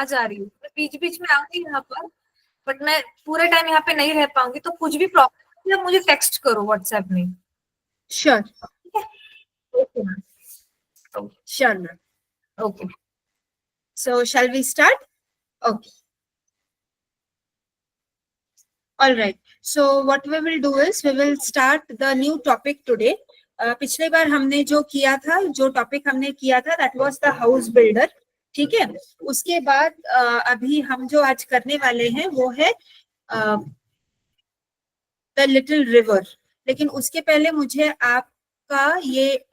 जा रही हूँ, मैं बीच बीच में आऊंगी यहाँ पर, बट मैं पूरे टाइम यहाँ पे नहीं रह पाऊंगी, तो कुछ भी प्रॉब्लम है मुझे टेक्स्ट करो व्हाट्सएप में। Sure, ठीक है, okay ma'am. sure, ma'am. Okay So, shall we start? Okay. All right. So, what we will do is we will start the new topic today. पिछले बार हमने जो किया था, जो टॉपिक हमने किया था, that was the house builder. ठीक है. उसके बाद अभी हम जो आज करने वाले हैं वो है the little river. लेकिन उसके पहले मुझे आपका ये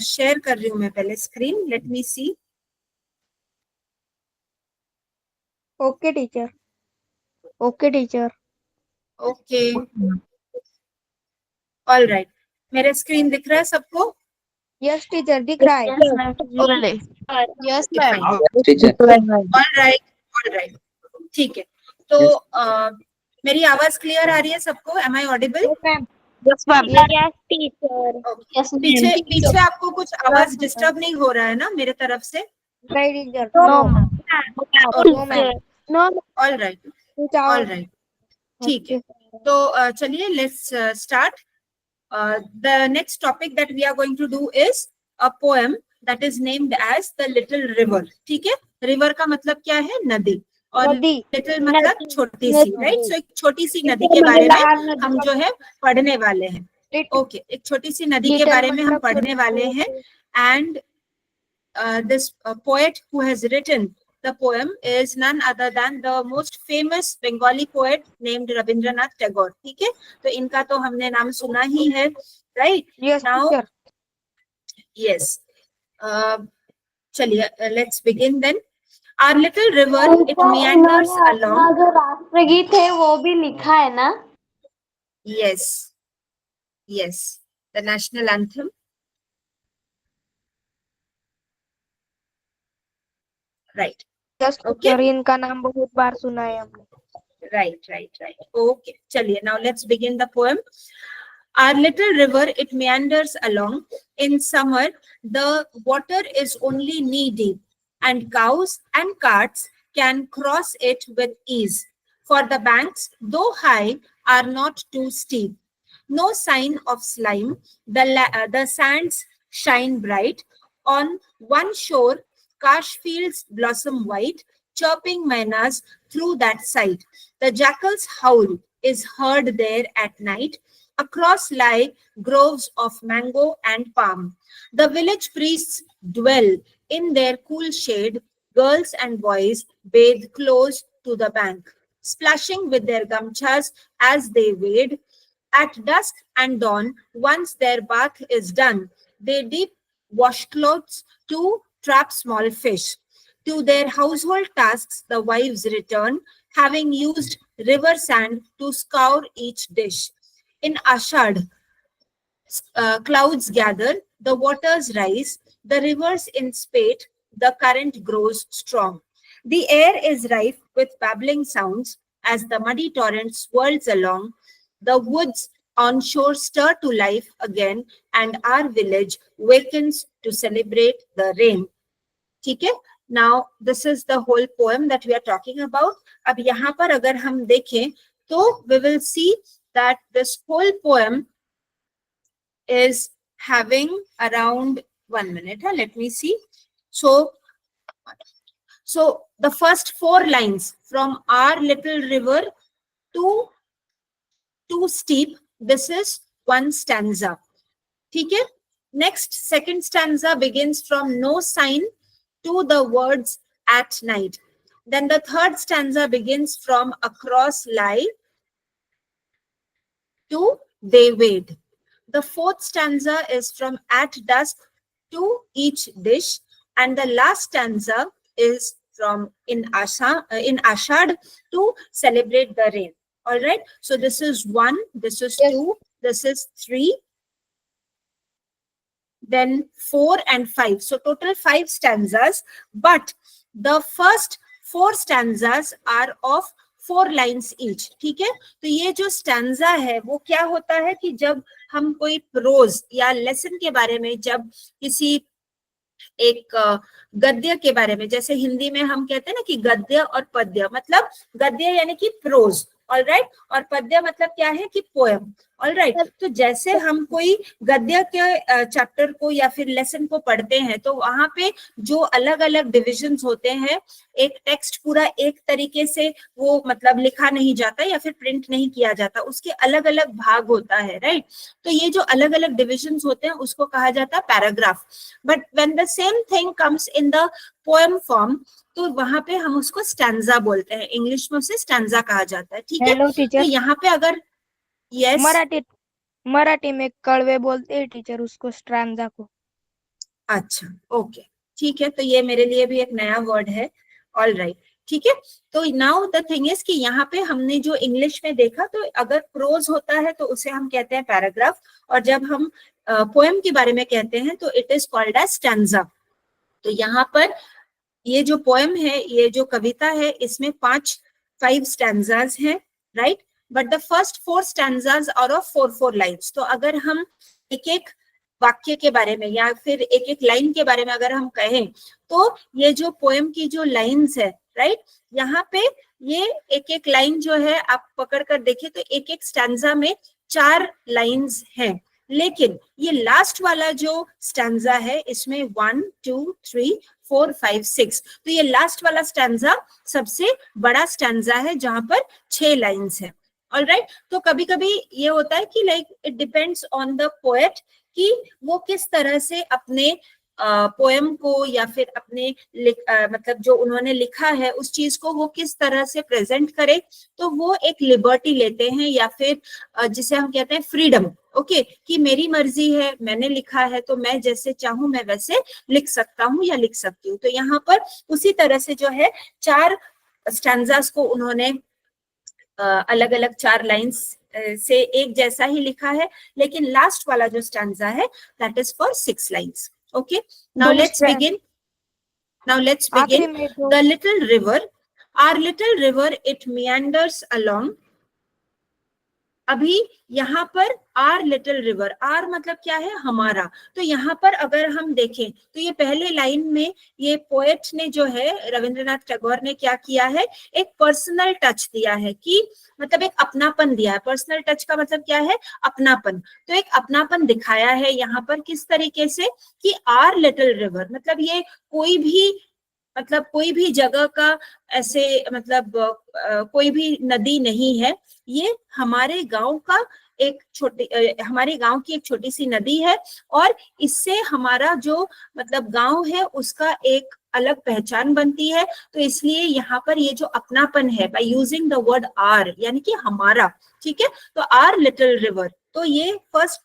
शेयर कर रही हूँ मैं पहले screen. Let me see. Okay teacher. Okay teacher. Okay, all right. मेरा स्क्रीन दिख रहा है सबको? यस टीचर, दिख रहा है. Yes ma'am. ऑल राइट, ठीक है. तो मेरी आवाज क्लियर आ रही है सबको? Am I audible? Yes ma'am. Yes teacher. पीछे आपको कुछ आवाज डिस्टर्ब नहीं हो रहा है ना मेरे तरफ से? नहीं teacher. No ma'am. No. All right, ठीक है. तो चलिए let's start. The next topic that we are going to do is a poem that is named as the little river. ठीक है. रिवर का मतलब क्या है? नदी. और लिटिल मतलब छोटी सी, राइट? सो एक छोटी सी नदी के बारे में हम जो है पढ़ने वाले हैं. ओके, एक छोटी सी नदी के बारे में हम पढ़ने वाले हैं. And this poet who has written the poem is none other than the most famous Bengali poet named Rabindranath Tagore. ठीक है. तो इनका तो हमने नाम सुना ही है, right? Yes, Now, teacher. yes. चलिए, let's begin then. Our little river, it meanders along. जो राष्ट्रगीत है वो भी लिखा है ना? Yes, yes, the national anthem. Right. Yes teacher, इनका नाम बहुत बार सुना है हमने. Right. Okay. चलिए, now let's begin the poem. Our little river, it meanders along. In summer, the water is only knee deep, and cows and carts can cross it with ease. For the banks, though high, are not too steep. No sign of slime. The sands shine bright. On one shore, cash fields blossom white, chirping mynas through that sight. The jackal's howl is heard there at night. Across lie groves of mango and palm. The village priests dwell in their cool shade. Girls and boys bathe close to the bank, splashing with their gamchas as they wade. At dusk and dawn, once their bath is done, they dip washcloths to trap small fish. To their household tasks, the wives return, having used river sand to scour each dish. In Ashad, clouds gather, the waters rise, the rivers in spate, the current grows strong. The air is rife with babbling sounds as the muddy torrent swirls along. The woods on shore stir to life again, and our village wakens to celebrate the rain. ठीक है. Now, this is the whole poem that we are talking about. अब यहाँ पर अगर हम देखें तो we will see that this whole poem is having around 1 minute. Let me see. So the first 4 lines, from our little river to too steep, this is one stanza. ठीक है. Next, second stanza begins from no sign to the words at night. Then the third stanza begins from across lie to they wade. The fourth stanza is from at dusk to each dish, and the last stanza is from in Ashad to celebrate the rain. All right. So this is 1, this is 2, this is 3, then 4 and 5. So total 5 stanzas, but the first 4 stanzas are of 4 lines each. ठीक है. तो ये जो stanza है वो क्या होता है कि जब हम कोई प्रोज या लेसन के बारे में जब किसी एक गद्य के बारे में, जैसे हिंदी में हम कहते हैं ना कि गद्य और पद्य, मतलब गद्य यानी कि प्रोज, ऑलराइट, और पद्य मतलब क्या है कि पोएम, ऑलराइट। तो जैसे हम कोई गद्य के चैप्टर को या फिर लेसन को पढ़ते हैं तो वहां पे जो अलग अलग डिविजन्स होते हैं, एक टेक्स्ट पूरा एक तरीके से वो मतलब लिखा नहीं जाता या फिर प्रिंट नहीं किया जाता, उसके अलग अलग भाग होता है, राइट। तो ये जो अलग अलग डिविजन्स होते हैं उसको कहा जाता है paragraph. But when the same thing comes in the poem form, तो वहां पे हम उसको स्टैंजा बोलते हैं, इंग्लिश में उसे स्टैंजा कहा जाता है, ठीक है। हेलो तो टीचर, यहाँ पे अगर यस, मराठी में कड़वे बोलते हैं टीचर उसको, स्ट्रांजा को। अच्छा, ओके, ठीक है, तो ये मेरे लिए भी एक नया वर्ड है, ऑल राइट, ठीक है। तो नाउ द थिंग इज कि यहाँ पे हमने जो इंग्लिश में देखा, तो अगर प्रोज होता है तो उसे हम कहते हैं पैराग्राफ, और जब हम पोएम के बारे में कहते हैं तो it is called as stanza. तो यहाँ पर ये जो पोएम है, ये जो कविता है, इसमें 5 स्टैंजाज हैं, right. But the first 4 stanzas are of 4 lines. तो अगर हम एक एक वाक्य के बारे में या फिर एक एक लाइन के बारे में अगर हम कहें, तो ये जो पोएम की जो लाइन्स है, राइट, यहाँ पे ये एक एक लाइन जो है आप पकड़ कर देखिए तो एक एक स्टैंजा में 4 लाइन्स हैं, लेकिन ये लास्ट वाला जो स्टैंजा है इसमें 1 2 3 4 5 6, तो ये लास्ट वाला स्टैंजा सबसे बड़ा स्टैंजा है जहां पर 6 लाइन्स है, ऑलराइट। तो कभी कभी ये होता है कि like it depends on the poet कि वो किस तरह से अपने पोएम को या फिर अपने मतलब जो उन्होंने लिखा है उस चीज को वो किस तरह से प्रेजेंट करे, तो वो एक लिबर्टी लेते हैं या फिर जिसे हम कहते हैं फ्रीडम, ओके, कि मेरी मर्जी है, मैंने लिखा है तो मैं जैसे चाहूं मैं वैसे लिख सकता हूं या लिख सकती हूँ। तो यहाँ पर उसी तरह से जो है 4 स्टैंजास को उन्होंने अलग अलग 4 लाइन्स से एक जैसा ही लिखा है, लेकिन लास्ट वाला जो स्टैंजा है that is for 6 lines, okay. Now let's begin. आखिरी में जो The little river, our little river, it meanders along. अभी यहाँ पर आर लिटिल रिवर, आर मतलब क्या है, हमारा। तो यहाँ पर अगर हम देखें तो ये पहले लाइन में ये पोएट ने जो है रविंद्रनाथ टैगोर ने क्या किया है, एक पर्सनल टच दिया है, कि मतलब एक अपनापन दिया है। पर्सनल टच का मतलब क्या है, अपनापन। तो एक अपनापन दिखाया है यहाँ पर किस तरीके से कि आर लिटिल रिवर, मतलब ये कोई भी जगह का ऐसे मतलब कोई भी नदी नहीं है, ये हमारे गांव का हमारे गांव की एक छोटी सी नदी है, और इससे हमारा जो मतलब गांव है उसका एक अलग पहचान बनती है। तो इसलिए यहाँ पर ये जो अपनापन है, by using the word our, यानी कि हमारा, ठीक है। तो आर लिटिल रिवर, तो ये फर्स्ट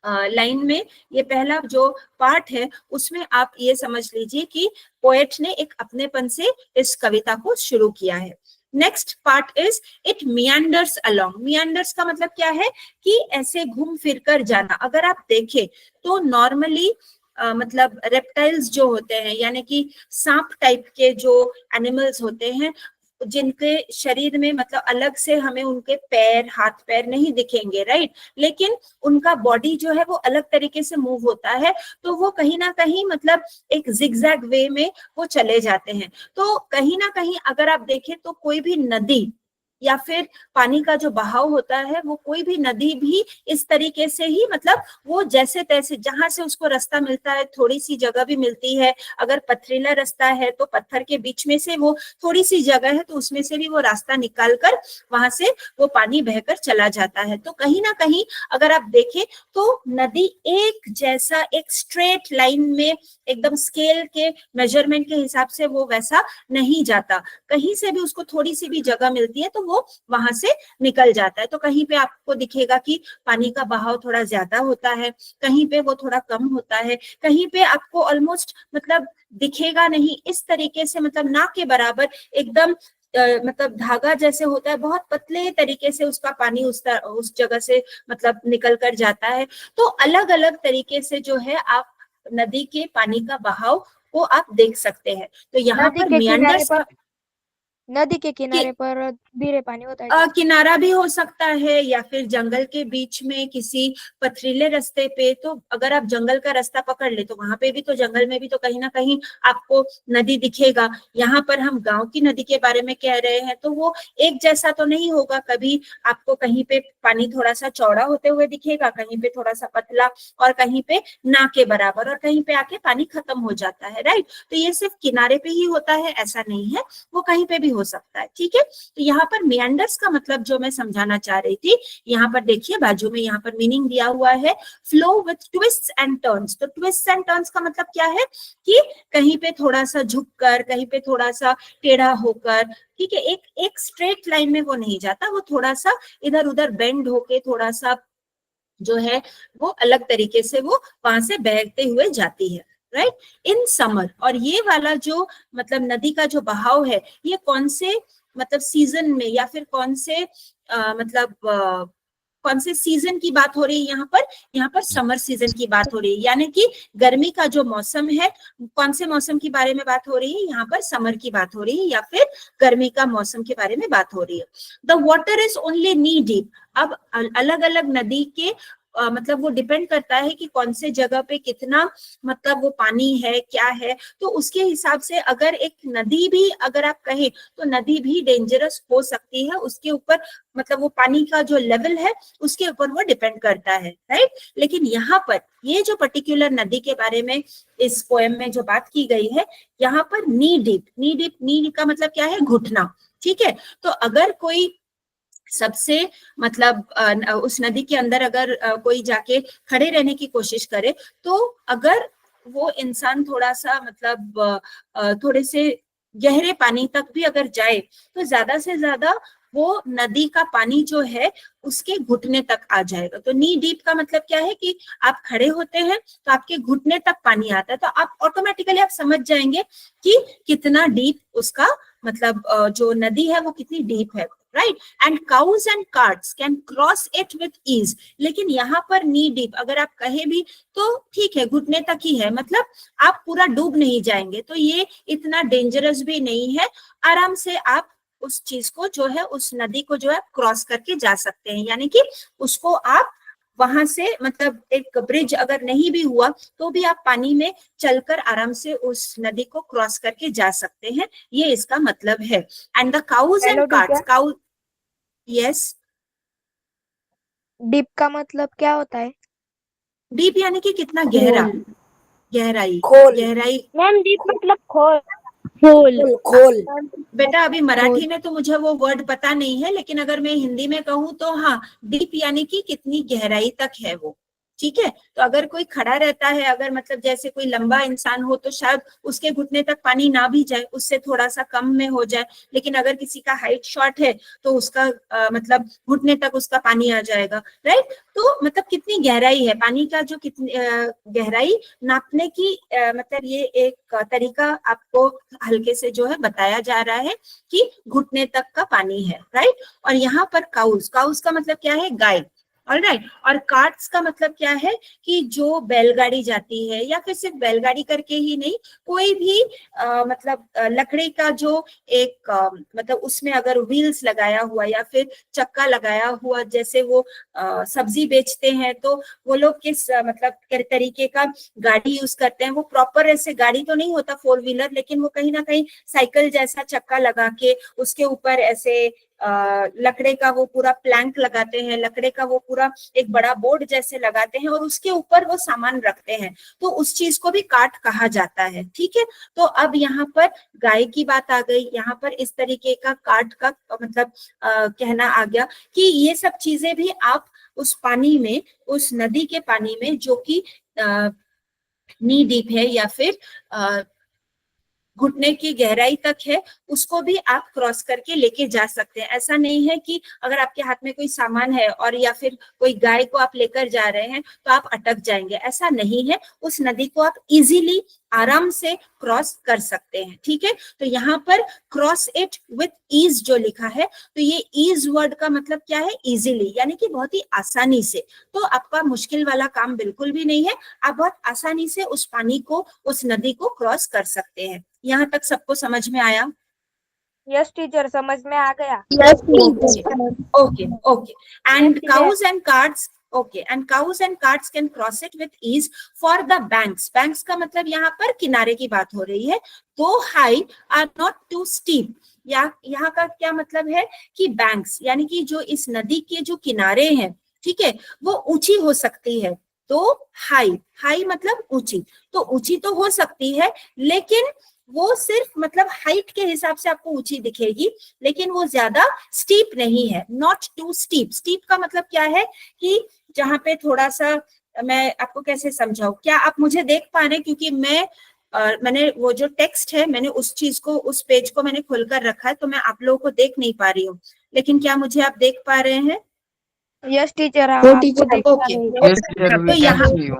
लाइन में ये पहला जो पार्ट है उसमें आप ये समझ लीजिए कि पोएट ने एक अपनेपन से इस कविता को शुरू किया है। Next part is it मियांडर्स along. मियांडर्स का मतलब क्या है कि ऐसे घूम फिर कर जाना। अगर आप देखें तो नॉर्मली मतलब रेप्टाइल्स जो होते हैं, यानी कि सांप टाइप के जो एनिमल्स होते हैं, जिनके शरीर में मतलब अलग से हमें उनके पैर, हाथ पैर नहीं दिखेंगे, राइट, लेकिन उनका बॉडी जो है वो अलग तरीके से मूव होता है, तो वो कहीं ना कहीं मतलब एक जिगजैग वे में वो चले जाते हैं। तो कहीं ना कहीं अगर आप देखें तो कोई भी नदी या फिर पानी का जो बहाव होता है, वो कोई भी नदी भी इस तरीके से ही मतलब वो जैसे तैसे जहां से उसको रास्ता मिलता है, थोड़ी सी जगह भी मिलती है, अगर पथरीला रास्ता है तो पत्थर के बीच में से वो थोड़ी सी जगह है तो उसमें से भी वो रास्ता निकाल कर वहां से वो पानी बहकर चला जाता है। तो कहीं ना कहीं अगर आप देखें तो नदी एक जैसा एक स्ट्रेट लाइन में एकदम स्केल के मेजरमेंट के हिसाब से वो वैसा नहीं जाता, कहीं से भी उसको थोड़ी सी भी जगह मिलती है तो वो वहां से निकल जाता है। तो कहीं पे आपको दिखेगा कि पानी का बहाव थोड़ा ज्यादा होता है, कहीं पे वो थोड़ा कम होता है, कहीं पे आपको ऑलमोस्ट मतलब दिखेगा नहीं, इस तरीके से मतलब ना के बराबर एकदम मतलब धागा जैसे होता है, बहुत पतले तरीके से उसका पानी उस जगह से मतलब निकल कर जाता है। तो अलग अलग तरीके से जो है आप नदी के पानी का बहाव को आप देख सकते हैं। तो यहाँ पर मियांडर्स नदी के किनारे पर धीरे पानी होता है। किनारा भी हो सकता है या फिर जंगल के बीच में किसी पथरीले रास्ते पे। तो अगर आप जंगल का रास्ता पकड़ ले तो वहां पे भी तो, जंगल में भी तो कहीं ना कहीं आपको नदी दिखेगा। यहाँ पर हम गांव की नदी के बारे में कह रहे हैं, तो वो एक जैसा तो नहीं होगा। कभी आपको कहीं पे पानी थोड़ा सा चौड़ा होते हुए दिखेगा, कहीं पे थोड़ा सा पतला, और कहीं पे ना के बराबर, और कहीं पे आके पानी खत्म हो जाता है, राइट। तो ये सिर्फ किनारे पे ही होता है ऐसा नहीं है, वो कहीं पे भी हो सकता है, ठीक है। तो यहाँ पर meanders का मतलब जो मैं समझाना चाह रही थी, यहाँ पर देखिए बाजू में यहाँ पर मीनिंग दिया हुआ है, flow with twists and turns. तो ट्विस्ट एंड टर्न्स का मतलब क्या है कि कहीं पे थोड़ा सा झुककर, कहीं पे थोड़ा सा टेढ़ा होकर, ठीक है। एक स्ट्रेट लाइन में वो नहीं जाता, वो थोड़ा सा इधर उधर बेंड होके, थोड़ा सा जो है वो अलग तरीके से वो वहां से बहते हुए जाती है, राइट, इन समर। और ये वाला जो मतलब नदी का जो बहाव है, ये कौन से मतलब सीजन में या फिर कौन से कौन से सीजन की बात हो रही है यहाँ पर समर सीजन की बात हो रही है। यानी कि गर्मी का जो मौसम है, कौन से मौसम के बारे में बात हो रही है, यहाँ पर समर की बात हो रही है या फिर गर्मी का मौसम के बारे में बात हो रही है। The water is only knee deep. अब अलग अलग नदी के मतलब वो डिपेंड करता है कि कौन से जगह पे कितना मतलब वो पानी है, क्या है। तो उसके हिसाब से अगर एक नदी भी अगर आप कहें तो नदी भी डेंजरस हो सकती है, उसके ऊपर मतलब वो पानी का जो लेवल है उसके ऊपर वो डिपेंड करता है, राइट। लेकिन यहाँ पर ये जो पर्टिकुलर नदी के बारे में इस पोएम में जो बात की गई है, यहाँ पर नी डीप, नी डीप, नी का मतलब क्या है, घुटना, ठीक है। तो अगर कोई सबसे मतलब उस नदी के अंदर अगर कोई जाके खड़े रहने की कोशिश करे, तो अगर वो इंसान थोड़ा सा मतलब थोड़े से गहरे पानी तक भी अगर जाए, तो ज्यादा से ज्यादा वो नदी का पानी जो है उसके घुटने तक आ जाएगा। तो नी डीप का मतलब क्या है कि आप खड़े होते हैं तो आपके घुटने तक पानी आता है, तो आप ऑटोमेटिकली आप समझ जाएंगे कि कितना डीप उसका मतलब जो नदी है वो कितनी डीप है, right. And cows and carts can cross it with ease. लेकिन यहाँ पर नी डीप अगर आप कहे भी तो ठीक है, घुटने तक ही है, मतलब आप पूरा डूब नहीं जाएंगे, तो ये इतना डेंजरस भी नहीं है। आराम से आप उस चीज को जो है, उस नदी को जो है क्रॉस करके जा सकते हैं। यानी कि उसको आप वहां से मतलब एक ब्रिज अगर नहीं भी हुआ तो भी आप पानी में चलकर आराम से उस नदी को क्रॉस करके जा सकते हैं, ये इसका मतलब है। And the cows and carts, cow, yes, deep का मतलब क्या होता है? डीप यानी कि कितना गहरा, गहराई, खोल। गहराई। मैम डीप मतलब खोल, खोल। खोल। बेटा अभी मराठी में तो मुझे वो वर्ड पता नहीं है, लेकिन अगर मैं हिंदी में कहूँ तो हाँ, डीप यानी कि कितनी गहराई तक है वो, ठीक है। तो अगर कोई खड़ा रहता है, अगर मतलब जैसे कोई लंबा इंसान हो तो शायद उसके घुटने तक पानी ना भी जाए, उससे थोड़ा सा कम में हो जाए। लेकिन अगर किसी का हाइट शॉर्ट है तो उसका मतलब घुटने तक उसका पानी आ जाएगा, राइट। तो मतलब कितनी गहराई है पानी का, जो कितनी गहराई नापने की मतलब ये एक तरीका आपको हल्के से जो है बताया जा रहा है कि घुटने तक का पानी है, राइट। और यहाँ पर काउस, काउस का मतलब क्या है, गाय, ऑलराइट। और कार्ट्स का मतलब क्या है कि जो बैलगाड़ी जाती है, या फिर सिर्फ बैलगाड़ी करके ही नहीं, कोई भी मतलब लकड़ी का जो एक मतलब उसमें अगर व्हील्स लगाया हुआ या फिर चक्का लगाया हुआ, जैसे वो सब्जी बेचते हैं तो वो लोग किस मतलब तरीके का गाड़ी यूज करते हैं, वो प्रॉपर ऐसे गाड़ी तो नहीं होता 4 व्हीलर, लेकिन वो कहीं ना कहीं साइकिल जैसा चक्का लगा के उसके ऊपर ऐसे लकड़े का वो पूरा प्लैंक लगाते हैं, लकड़े का वो पूरा एक बड़ा बोर्ड जैसे लगाते हैं और उसके ऊपर वो सामान रखते हैं, तो उस चीज को भी कार्ट कहा जाता है, ठीक है। तो अब यहाँ पर गाय की बात आ गई, यहाँ पर इस तरीके का कार्ट का मतलब कहना आ गया कि ये सब चीजें भी आप उस पानी में, उस नदी के पानी में जो कि नी डीप है या फिर घुटने की गहराई तक है, उसको भी आप क्रॉस करके लेके जा सकते हैं। ऐसा नहीं है कि अगर आपके हाथ में कोई सामान है और या फिर कोई गाय को आप लेकर जा रहे हैं तो आप अटक जाएंगे, ऐसा नहीं है। उस नदी को आप इजीली आराम से क्रॉस कर सकते हैं, ठीक है। तो यहाँ पर क्रॉस इट विथ ईज जो लिखा है, तो ये ईज वर्ड का मतलब क्या है, इजीली, यानी कि बहुत ही आसानी से। तो आपका मुश्किल वाला काम बिल्कुल भी नहीं है, आप बहुत आसानी से उस पानी को, उस नदी को क्रॉस कर सकते हैं। यहाँ तक सबको समझ में आया? यस टीचर, समझ में आ गया। Okay, okay. And Yes, cows and carts, okay. And cows and carts can cross it with ease for the banks. Banks का मतलब यहाँ पर किनारे की बात हो रही है. Though high are not too steep. या यहाँ का क्या मतलब है कि बैंक्स यानी कि जो इस नदी के जो किनारे हैं, ठीक है, वो ऊंची हो सकती है. तो हाई, हाई मतलब ऊंची, तो ऊंची तो हो सकती है, लेकिन वो सिर्फ मतलब हाइट के हिसाब से आपको ऊंची दिखेगी, लेकिन वो ज्यादा स्टीप नहीं है. Not to steep. स्टीप का मतलब क्या है कि जहां पे थोड़ा सा, मैं आपको कैसे समझाऊं, क्या आप मुझे देख पा रहे हैं? क्योंकि मैंने वो जो टेक्स्ट है, मैंने उस चीज को, उस पेज को मैंने खोलकर रखा है, तो मैं आप लोगों को देख नहीं पा रही हूँ. लेकिन क्या मुझे आप देख पा रहे हैं? यस टीचर, हम वो आपको टीचर, देख पा ओके. रहे हैं। Yes, teacher, तो we can यहाँ, see you.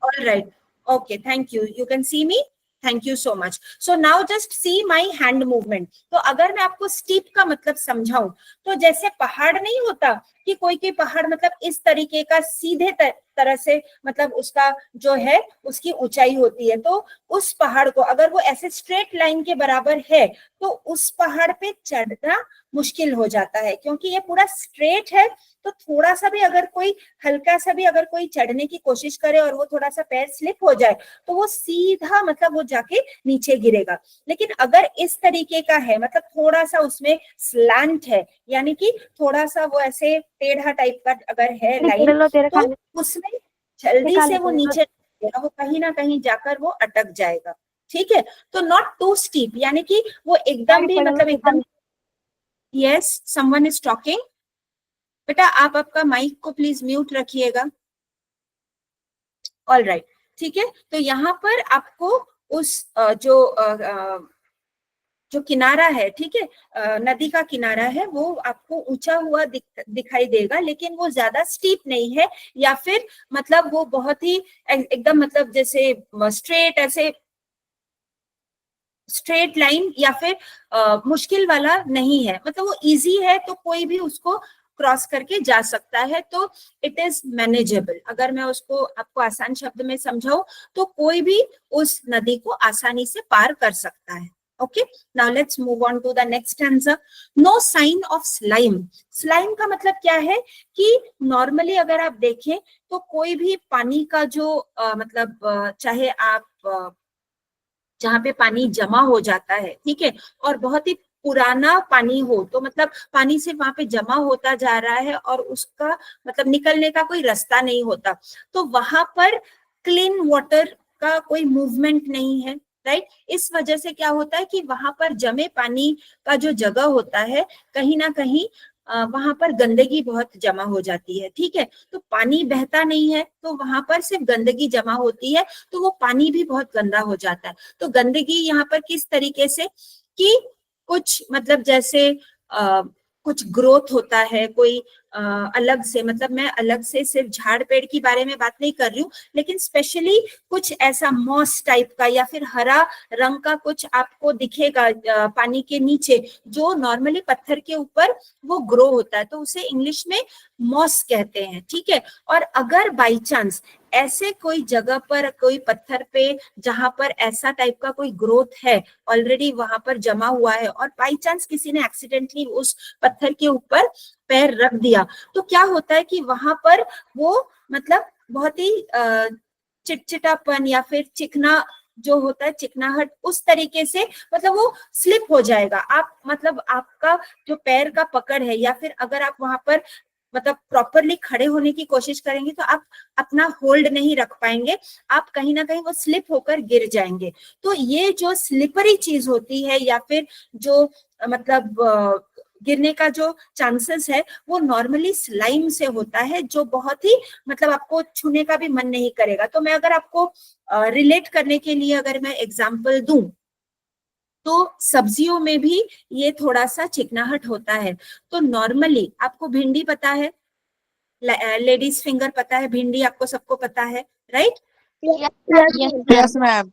all right, okay, thank you. You can see me? Thank you so much. So now just see my hand movement. तो अगर मैं आपको स्टीप का मतलब समझाऊं, तो जैसे पहाड़ नहीं होता कि कोई पहाड़ मतलब इस तरीके का सीधे तरह से, मतलब उसका जो है उसकी ऊंचाई होती है, तो उस पहाड़ को अगर वो ऐसे स्ट्रेट लाइन के बराबर है, तो उस पहाड़ पे चढ़ना मुश्किल हो जाता है, क्योंकि ये पूरा स्ट्रेट है. तो थोड़ा सा भी अगर कोई, हल्का सा भी अगर कोई चढ़ने की कोशिश करे और वो थोड़ा सा पैर स्लिप हो जाए, तो वो सीधा मतलब वो जाके नीचे गिरेगा. लेकिन अगर इस तरीके का है, मतलब थोड़ा सा उसमें स्लैंट है, यानी कि थोड़ा सा वो ऐसे टेढ़ा टाइप का अगर है लाइन, तो उसमें जल्दी से वो नीचे वो कहीं ना कहीं जाकर वो अटक जाएगा. ठीक है, तो नॉट टू स्टीप, यानी कि वो एकदम भी मतलब एकदम. Yes, someone is talking. बेटा आप आपका माइक को प्लीज म्यूट रखिएगा. ऑल राइट, ठीक है. तो यहाँ पर आपको उस जो किनारा है, ठीक है, नदी का किनारा है, वो आपको ऊंचा हुआ दिखाई देगा, लेकिन वो ज्यादा स्टीप नहीं है, या फिर मतलब वो बहुत ही एकदम मतलब जैसे स्ट्रेट, ऐसे स्ट्रेट लाइन, या फिर मुश्किल वाला नहीं है, मतलब वो इजी है, तो कोई भी उसको क्रॉस करके जा सकता है. तो इट इज मैनेजेबल. अगर मैं उसको आपको आसान शब्द में समझाऊं, तो कोई भी उस नदी को आसानी से पार कर सकता है. Okay, now let's move on to the next answer. No sign of slime. Slime का मतलब क्या है कि नॉर्मली अगर आप देखें तो कोई भी पानी का जो मतलब चाहे आप जहाँ पे पानी जमा हो जाता है, ठीक है, और बहुत ही पुराना पानी हो, तो मतलब पानी सिर्फ वहां पे जमा होता जा रहा है और उसका मतलब निकलने का कोई रास्ता नहीं होता, तो वहां पर क्लीन वाटर का कोई मूवमेंट नहीं है. राइट, इस वजह से क्या होता है कि वहां पर जमे पानी का जो जगह होता है, कहीं ना कहीं वहां पर गंदगी बहुत जमा हो जाती है. ठीक है, तो पानी बहता नहीं है, तो वहां पर सिर्फ गंदगी जमा होती है, तो वो पानी भी बहुत गंदा हो जाता है. तो गंदगी यहाँ पर किस तरीके से कि कुछ मतलब जैसे कुछ ग्रोथ होता है, कोई अलग से, मतलब मैं अलग से सिर्फ झाड़ पेड़ की बारे में बात नहीं कर रही हूँ, लेकिन स्पेशली कुछ ऐसा मॉस टाइप का या फिर हरा रंग का कुछ आपको दिखेगा पानी के नीचे, जो नॉर्मली पत्थर के ऊपर वो ग्रो होता है, तो उसे इंग्लिश में मॉस कहते हैं. ठीक है, और अगर बाई चांस ऐसे कोई जगह पर, कोई पत्थर पे जहां पर ऐसा टाइप का कोई ग्रोथ है ऑलरेडी वहां पर जमा हुआ है, और बाई चांस किसी ने एक्सीडेंटली उस पत्थर के ऊपर पैर रख दिया, तो क्या होता है कि वहां पर वो मतलब बहुत ही चिटचिटापन या फिर चिकना जो होता है, चिकनाहट, उस तरीके से मतलब वो स्लिप हो जाएगा. आप मतलब आपका जो पैर का पकड़ है, या फिर अगर आप वहां पर मतलब प्रॉपरली खड़े होने की कोशिश करेंगे, तो आप अपना होल्ड नहीं रख पाएंगे, आप कहीं ना कहीं वो स्लिप होकर गिर जाएंगे. तो ये जो स्लिपरी चीज होती है, या फिर जो मतलब गिरने का जो चांसेस है, वो नॉर्मली स्लाइम से होता है, जो बहुत ही मतलब आपको छूने का भी मन नहीं करेगा. तो मैं अगर आपको रिलेट करने के लिए अगर मैं एग्जांपल दूं, तो सब्जियों में भी ये थोड़ा सा चिकनाहट होता है. तो नॉर्मली आपको भिंडी पता है, लेडीज फिंगर पता है, भिंडी आपको सबको पता है, राइट? Yes, ma'am.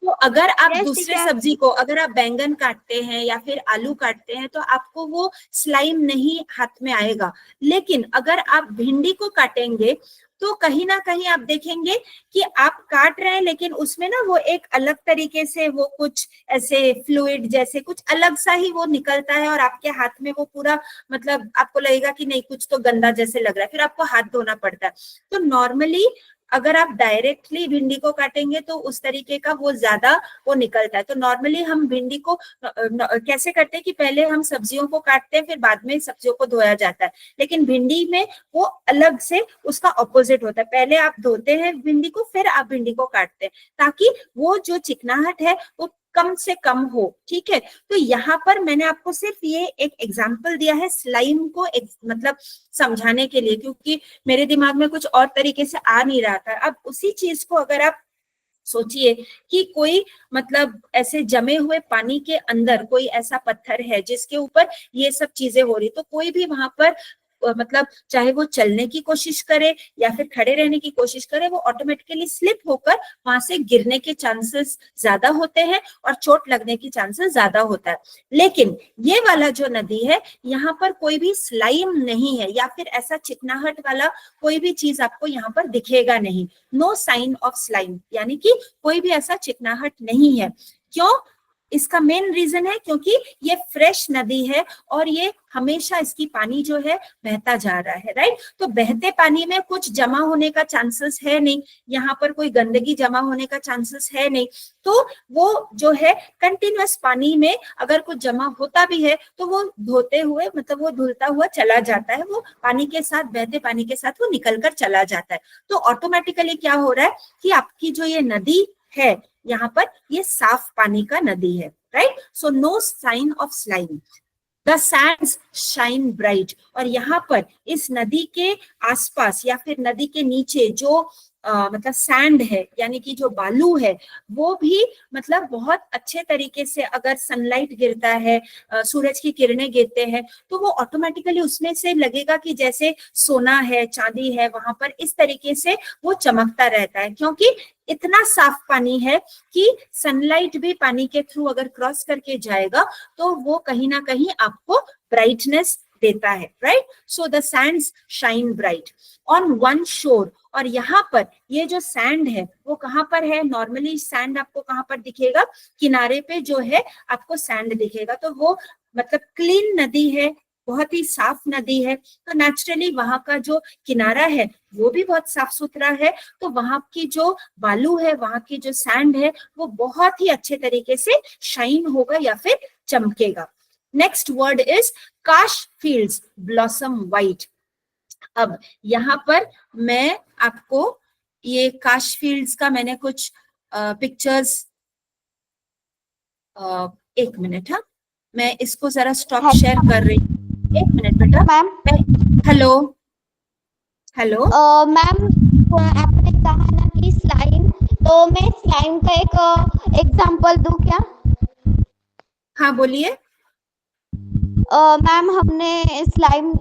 तो अगर आप Yes, दूसरे teacher. सब्जी को, अगर आप बैंगन काटते हैं या फिर आलू काटते हैं, तो आपको वो स्लाइम नहीं हाथ में आएगा. लेकिन अगर आप भिंडी को काटेंगे, तो कहीं ना कहीं आप देखेंगे कि आप काट रहे हैं, लेकिन उसमें ना वो एक अलग तरीके से वो कुछ ऐसे फ्लूइड जैसे कुछ अलग सा ही वो निकलता है, और आपके हाथ में वो पूरा मतलब आपको लगेगा कि नहीं कुछ तो गंदा जैसे लग रहा है, फिर आपको हाथ धोना पड़ता है। तो नॉर्मली अगर आप डायरेक्टली भिंडी को काटेंगे तो उस तरीके का वो ज्यादा वो निकलता है। तो नॉर्मली हम भिंडी को कैसे करते हैं कि पहले हम सब्जियों को काटते हैं, फिर बाद में सब्जियों को धोया जाता है, लेकिन भिंडी में वो अलग से उसका ऑपोजिट होता है। पहले आप धोते हैं भिंडी को, फिर आप भिंडी को काटते हैं, ताकि वो जो चिकनाहट है वो कम से कम हो। ठीक है, तो यहाँ पर मैंने आपको सिर्फ ये एक एग्जांपल दिया है स्लाइम को मतलब समझाने के लिए, क्योंकि मेरे दिमाग में कुछ और तरीके से आ नहीं रहा था। अब उसी चीज को अगर आप सोचिए कि कोई मतलब ऐसे जमे हुए पानी के अंदर कोई ऐसा पत्थर है जिसके ऊपर ये सब चीजें हो रही, तो कोई भी वहां पर मतलब चाहे वो चलने की कोशिश करे या फिर खड़े रहने की कोशिश करे, वो ऑटोमेटिकली स्लिप होकर वहां से गिरने के चांसेस ज्यादा होते हैं और चोट लगने की चांसेस ज्यादा होता है। लेकिन ये वाला जो नदी है, यहाँ पर कोई भी स्लाइम नहीं है या फिर ऐसा चिकनाहट वाला कोई भी चीज आपको यहाँ पर दिखेगा नहीं। नो साइन ऑफ स्लाइम, यानी कि कोई भी ऐसा चिकनाहट नहीं है। क्यों? इसका मेन रीजन है क्योंकि ये फ्रेश नदी है और ये हमेशा इसकी पानी जो है बहता जा रहा है, राइट। तो बहते पानी में कुछ जमा होने का चांसेस है नहीं, यहाँ पर कोई गंदगी जमा होने का चांसेस है नहीं। तो वो जो है कंटिन्यूअस पानी में अगर कुछ जमा होता भी है तो वो धोते हुए मतलब वो धुलता हुआ चला जाता है, वो पानी के साथ बहते पानी के साथ वो निकल कर चला जाता है। तो ऑटोमेटिकली क्या हो रहा है कि आपकी जो ये नदी है यहाँ पर ये साफ पानी का नदी है, right. So no sign of slime, the sands shine bright. और यहाँ पर इस नदी के आसपास या फिर नदी के नीचे जो मतलब सैंड है यानी कि जो बालू है, वो भी मतलब बहुत अच्छे तरीके से अगर सनलाइट गिरता है, सूरज की किरणें गिरते हैं, तो वो ऑटोमेटिकली उसमें से लगेगा कि जैसे सोना है, चांदी है, वहां पर इस तरीके से वो चमकता रहता है, क्योंकि इतना साफ पानी है कि सनलाइट भी पानी के थ्रू अगर क्रॉस करके जाएगा तो वो कहीं ना कहीं आपको ब्राइटनेस देता है, right. So the sands shine bright on one शोर। और यहाँ पर ये जो सैंड है वो कहाँ पर है? नॉर्मली सैंड आपको कहाँ पर दिखेगा? किनारे पे जो है आपको सैंड दिखेगा। तो वो मतलब क्लीन नदी है, बहुत ही साफ नदी है, तो नेचुरली वहां का जो किनारा है वो भी बहुत साफ सुथरा है। तो वहां की जो बालू है, वहां की जो सैंड है, वो बहुत ही अच्छे तरीके से शाइन होगा या फिर चमकेगा। Next word is kash fields blossom white. अब यहाँ पर मैं आपको ये काश फील्ड्स का मैंने कुछ पिक्चर्स, एक मिनट, हाँ मैं इसको जरा स्टॉप शेयर कर रही हूँ, एक मिनट बेटा। मैम हेलो हेलो मैम, आपने कहा ना कि स्लाइम, तो मैं स्लाइम का एक एग्जांपल दूं क्या? हाँ बोलिए। मैम, हमने स्लाइम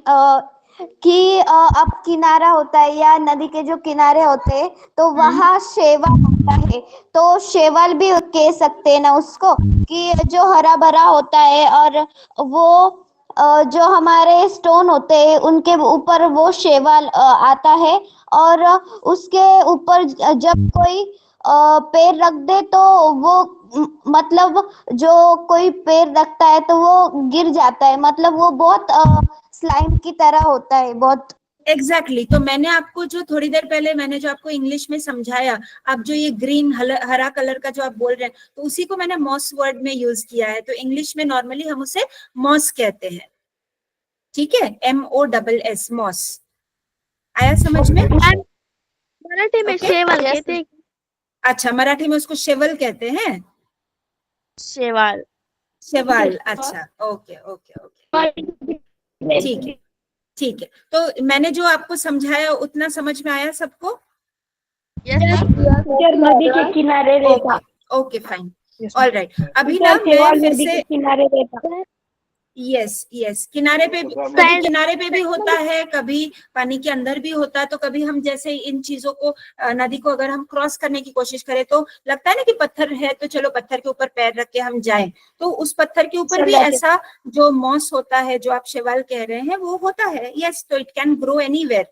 कि अब किनारा होता है या नदी के जो किनारे होते हैं तो वहाँ शैवाल होता है, तो शैवाल भी कह सकते हैं ना उसको, कि जो हरा भरा होता है और वो जो हमारे स्टोन होते हैं उनके ऊपर वो शैवाल आता है, और उसके ऊपर जब कोई पैर रख दे तो वो मतलब जो कोई पैर रखता है तो वो गिर जाता है, मतलब वो बहुत स्लाइम की तरह होता है बहुत। एग्जैक्टली तो मैंने आपको जो थोड़ी देर पहले मैंने जो आपको इंग्लिश में समझाया, अब जो ये ग्रीन हरा कलर का जो आप बोल रहे हैं, तो उसी को मैंने मॉस वर्ड में यूज किया है। तो इंग्लिश में नॉर्मली हम उसे मॉस कहते हैं, ठीक है, MOSS, मॉस। आया समझ में? मराठी में Okay. शेवाल कहते हैं। अच्छा, मराठी में उसको शेवल कहते हैं, शेवाल। शेवाल। अच्छा, ओके ओके ओके, ठीक है ठीक है। तो मैंने जो आपको समझाया उतना समझ में आया सबको? नदी के किनारे रहता। Okay fine, all right. अभी ना मैं फिर से किनारे रहता। यस किनारे पे, कभी किनारे पे भी होता है, कभी पानी के अंदर भी होता है। तो कभी हम जैसे इन चीजों को, नदी को अगर हम क्रॉस करने की कोशिश करें तो लगता है ना कि पत्थर है तो चलो पत्थर के ऊपर पैर रख के हम जाएं, तो उस पत्थर के ऊपर भी ऐसा जो मॉस होता है जो आप शैवाल कह रहे हैं वो होता है। यस, तो इट कैन ग्रो एनीवेयर,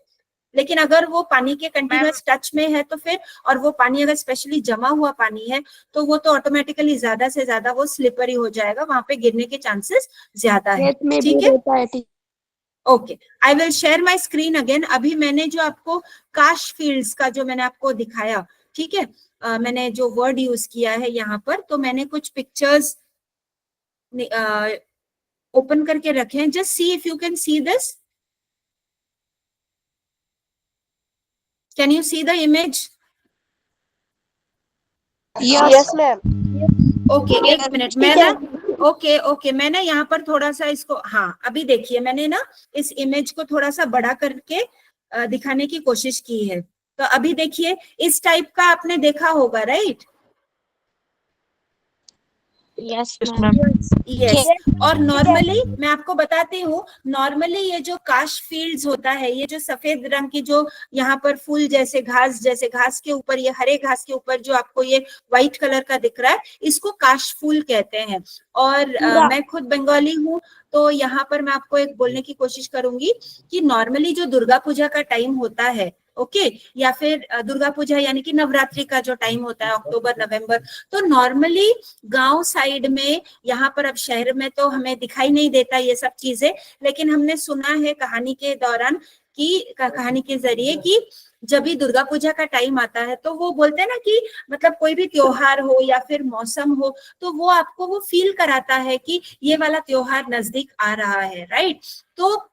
लेकिन अगर वो पानी के कंटिन्यूअस टच में है तो फिर, और वो पानी अगर स्पेशली जमा हुआ पानी है तो वो तो ऑटोमेटिकली ज्यादा से ज्यादा वो स्लिपरी हो जाएगा, वहां पे गिरने के चांसेस ज्यादा है। खेत में भी ठीक है, रहता है teacher. Okay, I will share my screen again. अभी मैंने जो आपको काश फील्ड्स का जो मैंने आपको दिखाया, ठीक है, मैंने जो वर्ड यूज किया है यहाँ पर, तो मैंने कुछ पिक्चर्स ओपन करके रखे हैं। Just see if you can see this. Can you see the image? Yes ma'am. Okay, एक मिनट, मैं ना ओके मैं ना यहाँ पर थोड़ा सा इसको, हाँ अभी देखिए मैंने ना इस इमेज को थोड़ा सा बड़ा करके दिखाने की कोशिश की है। तो अभी देखिए इस टाइप का आपने देखा होगा, राइट? Yes ma'am. यस। और नॉर्मली मैं आपको बताती हूँ, नॉर्मली ये जो काश फील्ड्स होता है, ये जो सफेद रंग की जो यहाँ पर फूल जैसे घास के ऊपर, ये हरे घास के ऊपर जो आपको ये व्हाइट कलर का दिख रहा है, इसको काश फूल कहते हैं। और मैं खुद बंगाली हूँ, तो यहाँ पर मैं आपको एक बोलने की कोशिश करूंगी कि नॉर्मली जो दुर्गा पूजा का टाइम होता है, ओके, या फिर दुर्गा पूजा यानी कि नवरात्रि का जो टाइम होता है अक्टूबर नवंबर, तो नॉर्मली गांव साइड में, यहाँ पर अब शहर में तो हमें दिखाई नहीं देता ये सब चीजें, लेकिन हमने सुना है कहानी के दौरान कि कहानी के जरिए कि जब भी दुर्गा पूजा का टाइम आता है तो वो बोलते हैं ना कि मतलब कोई भी त्योहार हो या फिर मौसम हो, तो वो आपको वो फील कराता है कि ये वाला त्योहार नजदीक आ रहा है, राइट? तो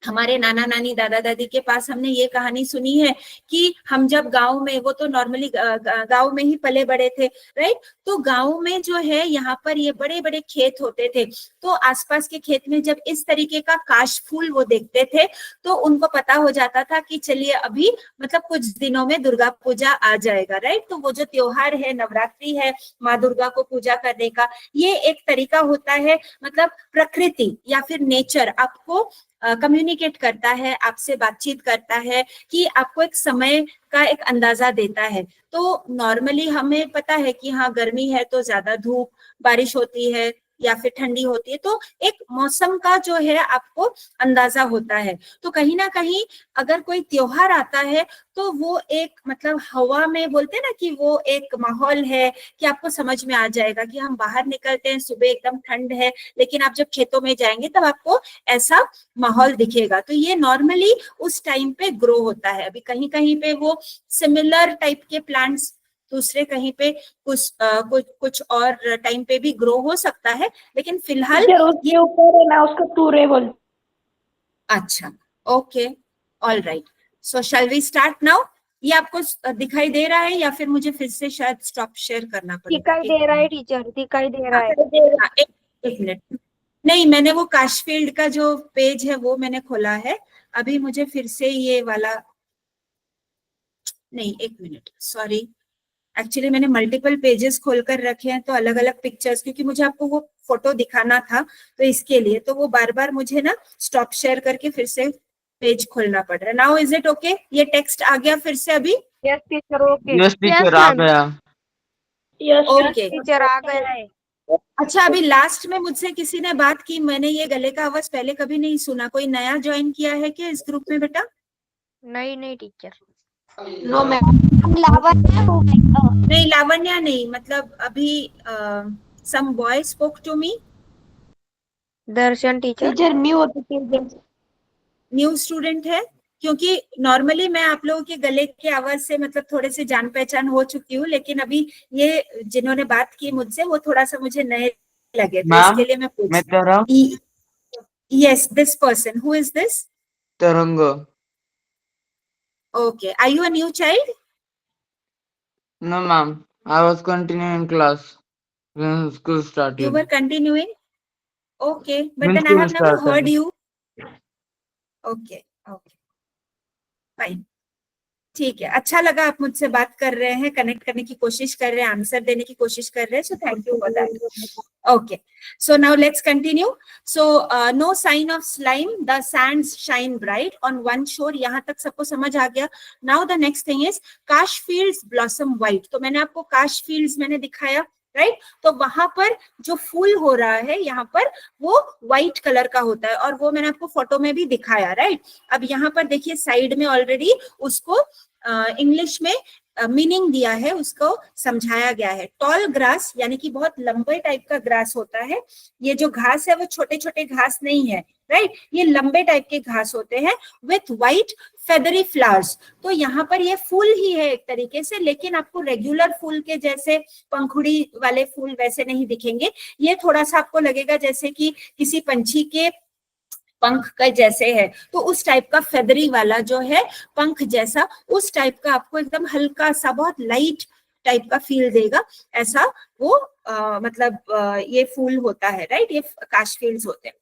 हमारे नाना नानी दादा दादी के पास हमने ये कहानी सुनी है कि हम जब गांव में, वो तो नॉर्मली गांव में ही पले बड़े थे, राइट? तो गांव में जो है यहाँ पर ये बड़े बड़े खेत होते थे, तो आसपास के खेत में जब इस तरीके का काश फूल वो देखते थे तो उनको पता हो जाता था कि चलिए अभी मतलब कुछ दिनों में दुर्गा पूजा आ जाएगा, राइट? तो वो जो त्योहार है, नवरात्रि है, माँ दुर्गा को पूजा करने का, ये एक तरीका होता है, मतलब प्रकृति या फिर नेचर आपको कम्युनिकेट करता है, आपसे बातचीत करता है, कि आपको एक समय का एक अंदाजा देता है। तो नॉर्मली हमें पता है कि हाँ गर्मी है तो ज्यादा धूप, बारिश होती है या फिर ठंडी होती है, तो एक मौसम का जो है आपको अंदाजा होता है। तो कहीं ना कहीं अगर कोई त्योहार आता है तो वो एक मतलब हवा में, बोलते हैं ना कि वो एक माहौल है कि आपको समझ में आ जाएगा कि हम बाहर निकलते हैं, सुबह एकदम ठंड है, लेकिन आप जब खेतों में जाएंगे तब आपको ऐसा माहौल दिखेगा। तो ये नॉर्मली उस टाइम पे ग्रो होता है। अभी कहीं कहीं पे वो सिमिलर टाइप के प्लांट्स, दूसरे कहीं पे कुछ और टाइम पे भी ग्रो हो सकता है, लेकिन फिलहाल उसके ऊपर है ना, उसको तूरे बोल। अच्छा, okay, all right. So shall we start now? ये आपको दिखाई दे रहा है या फिर मुझे फिर से शायद स्टॉप शेयर करना पड़ेगा? दिखाई दे रहा है टीचर, दिखाई दे रहा है। हाँ, एक मिनट, नहीं मैंने वो काशफील्ड का जो पेज है वो मैंने खोला है, अभी मुझे फिर से ये वाला, नहीं एक मिनट, सॉरी, एक्चुअली मैंने मल्टीपल पेजेस खोलकर रखे हैं तो अलग अलग पिक्चर्स, क्योंकि मुझे आपको वो फोटो दिखाना था, तो इसके लिए तो वो बार बार मुझे ना स्टॉप शेयर करके फिर से पेज खोलना पड़ रहा है। Now is it okay? ये टेक्स्ट आ गया फिर से अभी? Yes teacher, okay. Yes teacher आ गया। यस ओके टीचर आ गया है। अच्छा, अभी लास्ट में मुझसे किसी ने बात की, मैंने ये गले का आवाज पहले कभी नहीं सुना। कोई नया ज्वाइन किया है क्या इस ग्रुप में बेटा? नहीं टीचर। No ma'am. लावण्य हो गई। नहीं लावण्या नहीं, मतलब अभी some boy spoke to me. Darshan teacher. Teacher new teacher. New student है? क्योंकि नॉर्मली मैं आप लोगों के गले के आवाज से मतलब थोड़े से जान पहचान हो चुकी हूँ, लेकिन अभी ये जिन्होंने बात की मुझसे वो थोड़ा सा मुझे नए लगे, तो इसके लिए मैं पूछ। मैं Tarang. Yes, this person, who is this? Tarang. Okay, are you a new child? No ma'am, I was continuing class when school You started. were continuing? Okay, but When then I school have never started. heard you. Okay, fine. ठीक है, अच्छा लगा आप मुझसे बात कर रहे हैं, कनेक्ट करने की कोशिश कर रहे हैं, आंसर देने की कोशिश कर रहे हैं, so thank you for that. Okay, so now let's continue. So no sign of slime, the sands shine bright on one shore, यहाँ तक सबको समझ आ गया। Now the next thing is kash fields blossom white. तो मैंने आपको काश फील्ड्स मैंने दिखाया, राइट। तो वहां पर जो फूल हो रहा है यहाँ पर वो व्हाइट कलर का होता है, और वो मैंने आपको फोटो में भी दिखाया, राइट। अब यहाँ पर देखिए साइड में ऑलरेडी उसको इंग्लिश में मीनिंग दिया है, उसको समझाया गया है। टॉल ग्रास यानी कि बहुत लंबे टाइप का ग्रास होता है। ये जो घास है वो छोटे छोटे घास नहीं है, राइट, ये लंबे टाइप के घास होते हैं विथ व्हाइट फेदरी फ्लावर्स। तो यहाँ पर ये फूल ही है एक तरीके से, लेकिन आपको रेगुलर फूल के जैसे पंखुड़ी वाले फूल वैसे नहीं दिखेंगे। ये थोड़ा सा आपको लगेगा जैसे कि किसी पंछी के पंख का जैसे है, तो उस टाइप का फेदरी वाला जो है पंख जैसा, उस टाइप का आपको एकदम हल्का सा बहुत लाइट टाइप का फील देगा, ऐसा वो ये फूल होता है, राइट, ये काशफील्ड्स होते हैं।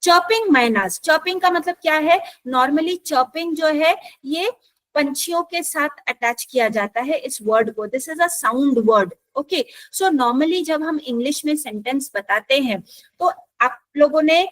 चॉपिंग माइनास, चॉपिंग का मतलब क्या है? नॉर्मली चॉपिंग जो है ये पंछियों के साथ अटैच किया जाता है इस वर्ड को। This is a sound word, okay. So normally जब हम इंग्लिश में सेंटेंस बताते हैं तो आप लोगों ने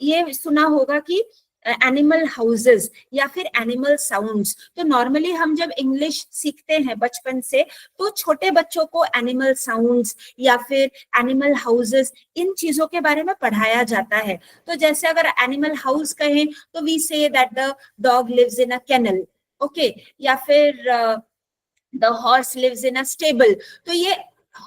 ये सुना होगा कि एनिमल हाउसेस या फिर एनिमल साउंड्स। तो नॉर्मली हम जब इंग्लिश सीखते हैं बचपन से तो छोटे बच्चों को एनिमल साउंड्स या फिर एनिमल हाउसेस इन चीजों के बारे में पढ़ाया जाता है। तो जैसे अगर एनिमल हाउस कहें तो we say that the dog lives in a kennel, okay, या फिर the horse lives in a stable. तो ये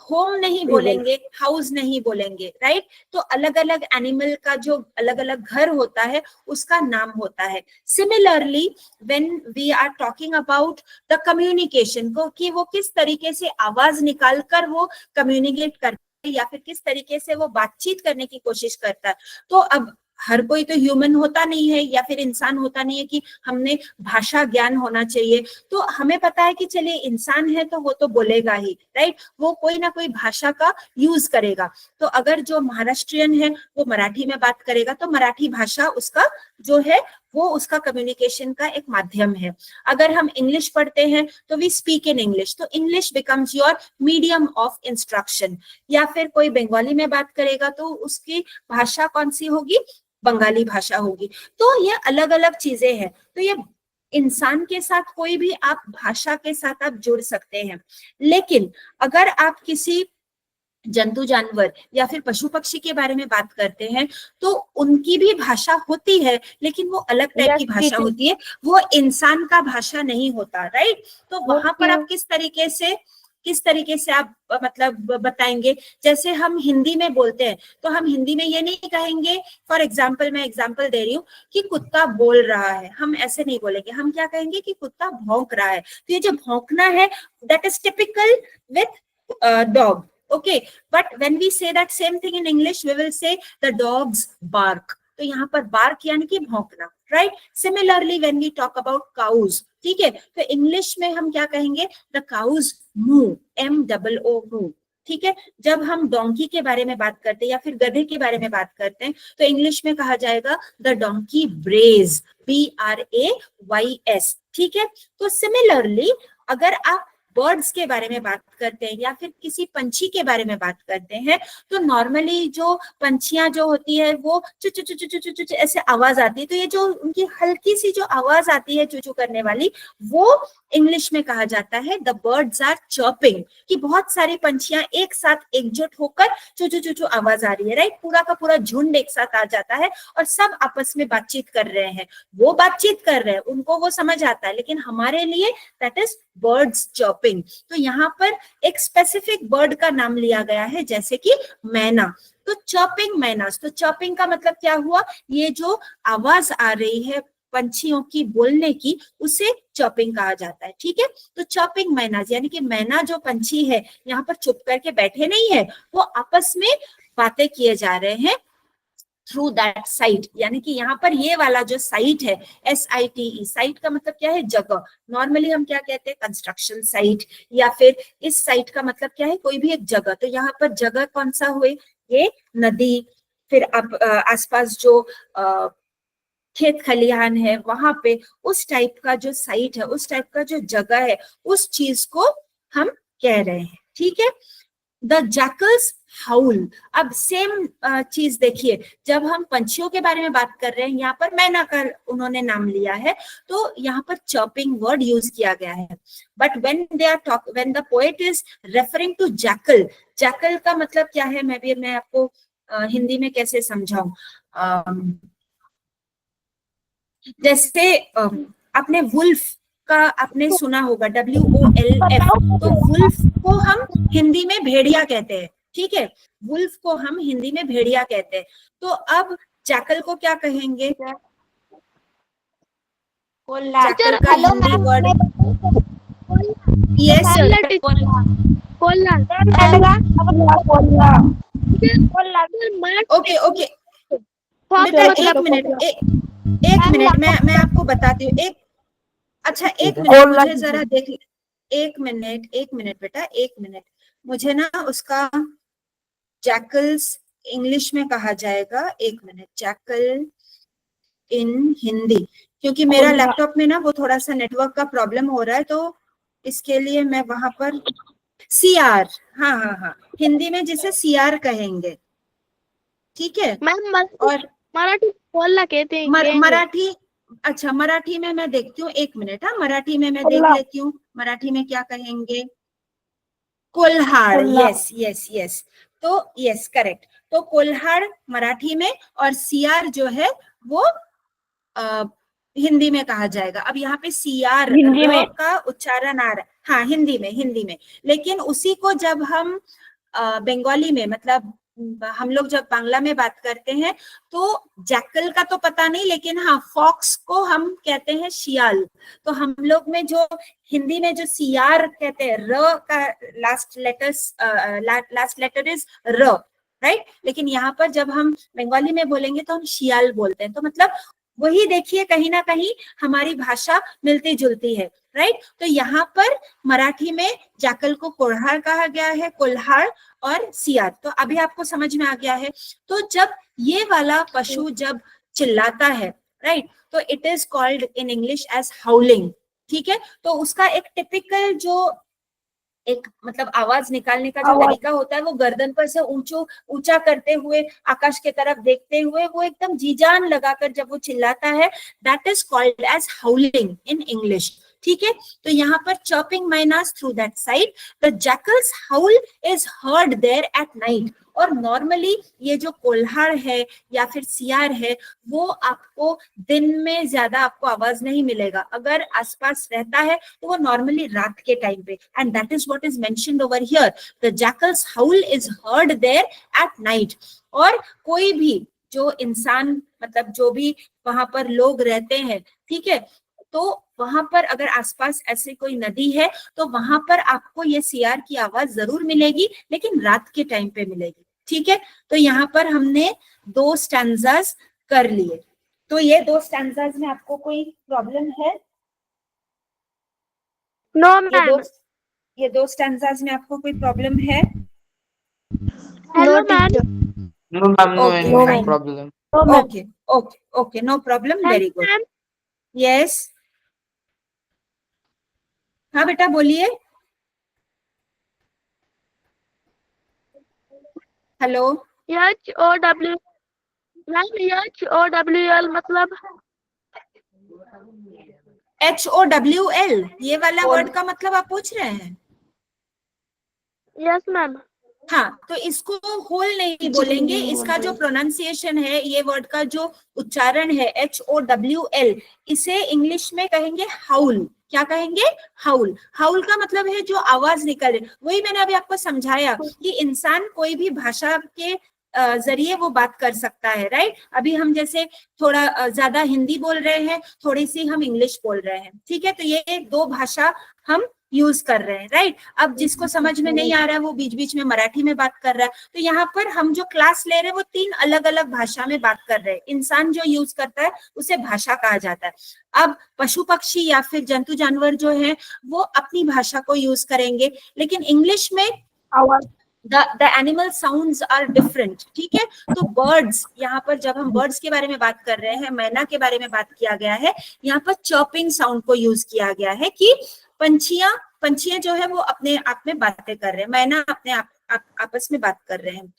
होम नहीं बोलेंगे, हाउस नहीं बोलेंगे, राइट। तो अलग अलग एनिमल का जो अलग अलग घर होता है उसका नाम होता है। Similarly when we are talking about the communication को, कि वो किस तरीके से आवाज निकालकर वो कम्युनिकेट करता है या फिर किस तरीके से वो बातचीत करने की कोशिश करता है। तो अब हर कोई तो ह्यूमन होता नहीं है या फिर इंसान होता नहीं है कि हमने भाषा ज्ञान होना चाहिए। तो हमें पता है कि चलिए इंसान है तो वो तो बोलेगा ही, राइट, वो कोई ना कोई भाषा का यूज करेगा। तो अगर जो महाराष्ट्रियन है वो मराठी में बात करेगा तो मराठी भाषा उसका जो है वो उसका कम्युनिकेशन का एक माध्यम है। अगर हम इंग्लिश पढ़ते हैं तो वी स्पीक इन इंग्लिश, तो English becomes your medium of instruction. या फिर कोई बंगाली में बात करेगा तो उसकी भाषा कौन सी होगी? बंगाली भाषा होगी। तो ये अलग अलग चीजें हैं। तो ये इंसान के साथ कोई भी आप भाषा के साथ आप जुड़ सकते हैं। लेकिन अगर आप किसी जंतु जानवर या फिर पशु पक्षी के बारे में बात करते हैं तो उनकी भी भाषा होती है, लेकिन वो अलग टाइप की भाषा होती है, वो इंसान का भाषा नहीं होता, राइट। तो वहां पर आप किस तरीके से आप बताएंगे? जैसे हम हिंदी में बोलते हैं तो हम हिंदी में ये नहीं कहेंगे, फॉर एग्जाम्पल मैं एग्जाम्पल दे रही हूँ कि कुत्ता बोल रहा है, हम ऐसे नहीं बोलेंगे। हम क्या कहेंगे कि कुत्ता भौंक रहा है। तो ये जो भौंकना है that is typical with dog, okay, but when we say that same thing in English we will say the dogs bark। तो यहाँ पर bark यानी कि भौंकना, right। Similarly when we talk about cows, ठीक है, तो इंग्लिश में हम क्या कहेंगे? the cows moo, M-O-O moo, ठीक है। जब हम डोंकी के बारे में बात करते हैं या फिर गधे के बारे में बात करते हैं तो इंग्लिश में कहा जाएगा द डोंकी ब्रेज, B-R-A-Y-S, ठीक है। तो सिमिलरली अगर आप बर्ड्स के बारे में बात करते हैं या फिर किसी पंछी के बारे में बात करते हैं तो नॉर्मली जो पंछियां जो होती है वो चू चू चू चू चू चू ऐसे आवाज आती है। तो ये जो उनकी हल्की सी जो आवाज आती है चू चू करने वाली, वो इंग्लिश में कहा जाता है द बर्ड्स आर चॉपिंग, कि बहुत सारी पंछियां एक साथ एकजुट होकर चू चू चू चू आवाज आ रही है, राइट। पूरा का पूरा झुंड एक साथ आ जाता है और सब आपस में बातचीत कर रहे हैं। वो बातचीत कर रहे हैं, उनको वो समझ आता है, लेकिन हमारे लिए दैट इज बर्ड्स चॉपिंग। तो यहाँ पर एक स्पेसिफिक बर्ड का नाम लिया गया है, जैसे कि मैना। तो चॉपिंग मैनास, तो चॉपिंग का मतलब क्या हुआ? ये जो आवाज आ रही है पंछियों की बोलने की, उसे चॉपिंग कहा जाता है, ठीक है। तो चॉपिंग मैनास यानी कि मैना जो पंछी है यहाँ पर चुप करके बैठे नहीं है, वो आपस में बातें किए जा रहे हैं थ्रू दैट साइट। यानी कि यहाँ पर ये वाला जो साइट है SITE, साइट का मतलब क्या है? जगह। नॉर्मली हम क्या कहते हैं? कंस्ट्रक्शन साइट, या फिर इस साइट का मतलब क्या है? कोई भी एक जगह। तो यहाँ पर जगह कौन सा हुए? ये नदी, फिर आप आसपास जो खेत खलिहान है वहां पे उस टाइप का जो साइट है, उस टाइप का जो जगह है, उस चीज को हम कह रहे हैं, ठीक है। द जैकल्स हाउल। अब सेम चीज देखिए, जब हम पंछियों के बारे में बात कर रहे हैं, यहाँ पर मैना का उन्होंने नाम लिया है, तो यहाँ पर चर्पिंग वर्ड यूज किया गया है। But when the poet is referring to jackal, jackal का मतलब क्या है, मैं आपको हिंदी में कैसे समझाऊं। जैसे आपने वुल्फ का आपने सुना होगा, WOLF, तो वुल्फ को हम हिंदी में भेड़िया कहते हैं, ठीक है, वुल्फ को हम हिंदी में भेड़िया कहते हैं। तो अब जैकल को क्या कहेंगे? जैकल का hello Hindi ma'am, word, yes okay okay, बेटा एक मिनट मैं आपको बताती हूँ। अच्छा एक मिनट मुझे जरा देख, एक मिनट बेटा, एक मिनट, मुझे ना उसका जैकल्स इंग्लिश में कहा जाएगा, एक मिनट, जैकल इन हिंदी, क्योंकि मेरा लैपटॉप में ना वो थोड़ा सा नेटवर्क का प्रॉब्लम हो रहा है, तो इसके लिए मैं वहां पर CR, हाँ, हिंदी में जिसे CR कहेंगे, ठीक है। मैम और मराठी कोल्हा कहते हैं। मराठी, अच्छा मराठी में मैं देखती हूँ, एक मिनट, हाँ मराठी में मैं देख लेती हूँ, मराठी में क्या कहेंगे? कोल्हाड़, यस, तो यस करेक्ट, तो कोल्हाड़ मराठी में, और CR जो है वो हिंदी में कहा जाएगा। अब यहाँ पे CR का उच्चारण आ रहा है, हाँ हिंदी में, लेकिन उसी को जब हम बंगाली में, मतलब हम लोग जब बांग्ला में बात करते हैं, तो जैकल का तो पता नहीं, लेकिन हाँ फॉक्स को हम कहते हैं शियाल। तो हम लोग में जो हिंदी में जो CR कहते हैं, र का लास्ट लेटर इज र, राइट, लेकिन यहाँ पर जब हम बंगाली में बोलेंगे तो हम शियाल बोलते हैं। तो मतलब वही देखिए, कहीं ना कहीं हमारी भाषा मिलती जुलती है, राइट। तो यहाँ पर मराठी में जैकल को कोल्हाड़ कहा गया है, कोल्हाड़ और CR, तो अभी आपको समझ में आ गया है। तो जब ये वाला पशु जब चिल्लाता है, राइट, तो it is called in English as howling, ठीक है। तो उसका एक टिपिकल जो एक मतलब आवाज निकालने का जो तरीका होता है, वो गर्दन पर से ऊंचा करते हुए, आकाश के तरफ देखते हुए, वो एकदम जीजान लगाकर जब वो चिल्लाता है, that is called as howling in English, ठीक है। तो यहाँ पर chopping minus through that side, the jackals howl is heard there at night. और नॉर्मली ये जो कोल्हाड़ है या फिर CR है, वो आपको दिन में ज्यादा आपको आवाज नहीं मिलेगा, अगर आसपास रहता है तो वो नॉर्मली रात के टाइम पे, and that is what is mentioned over here, the jackals howl is heard there at night. और कोई भी जो इंसान, मतलब जो भी वहां पर लोग रहते हैं, ठीक है, तो वहां पर अगर आसपास ऐसे कोई नदी है, तो वहां पर आपको ये CR की आवाज जरूर मिलेगी, लेकिन रात के टाइम पे मिलेगी, ठीक है। तो यहाँ पर हमने 2 स्टैंजास कर लिए। तो ये 2 स्टैंजास में आपको कोई प्रॉब्लम है? No ma'am. ये 2 स्टैंजास में आपको कोई प्रॉब्लम है? Hello ma'am. No, ma'am, no, Okay, any fine. problem. Okay, no problem, very good. Ma'am Yes, हाँ बेटा बोलिए। हेलो, HOW मैम, HOWL मतलब HOWL, ये वाला वर्ड का मतलब आप पूछ रहे हैं? Yes ma'am. हाँ, तो इसको होल नहीं बोलेंगे, इसका जो प्रोनाउंसिएशन है, ये वर्ड का जो उच्चारण है HOWL, इसे इंग्लिश में कहेंगे हाउल। क्या कहेंगे? हाउल। हाउल का मतलब है जो आवाज निकले। वही मैंने अभी आपको समझाया कि इंसान कोई भी भाषा के जरिए वो बात कर सकता है, राइट। अभी हम जैसे थोड़ा ज्यादा हिंदी बोल रहे हैं, थोड़ी सी हम इंग्लिश बोल रहे हैं, ठीक है, तो ये 2 भाषा हम यूज कर रहे हैं, राइट। अब जिसको समझ में नहीं आ रहा है, वो बीच बीच में मराठी में बात कर रहा है। तो यहाँ पर हम जो क्लास ले रहे हैं, वो 3 अलग अलग भाषा में बात कर रहे हैं। इंसान जो यूज करता है उसे भाषा कहा जाता है। अब पशु पक्षी या फिर जंतु जानवर जो है, वो अपनी भाषा को यूज करेंगे, लेकिन इंग्लिश में the animal sounds are different, ठीक है। तो बर्ड्स, यहाँ पर जब हम बर्ड्स के बारे में बात कर रहे हैं, मैना के बारे में बात किया गया है, यहाँ पर चॉपिंग साउंड को यूज किया गया है कि पंछियां जो है वो अपने आप में बातें कर रहे हैं, मैना अपने आपस में बात कर रहे हैं।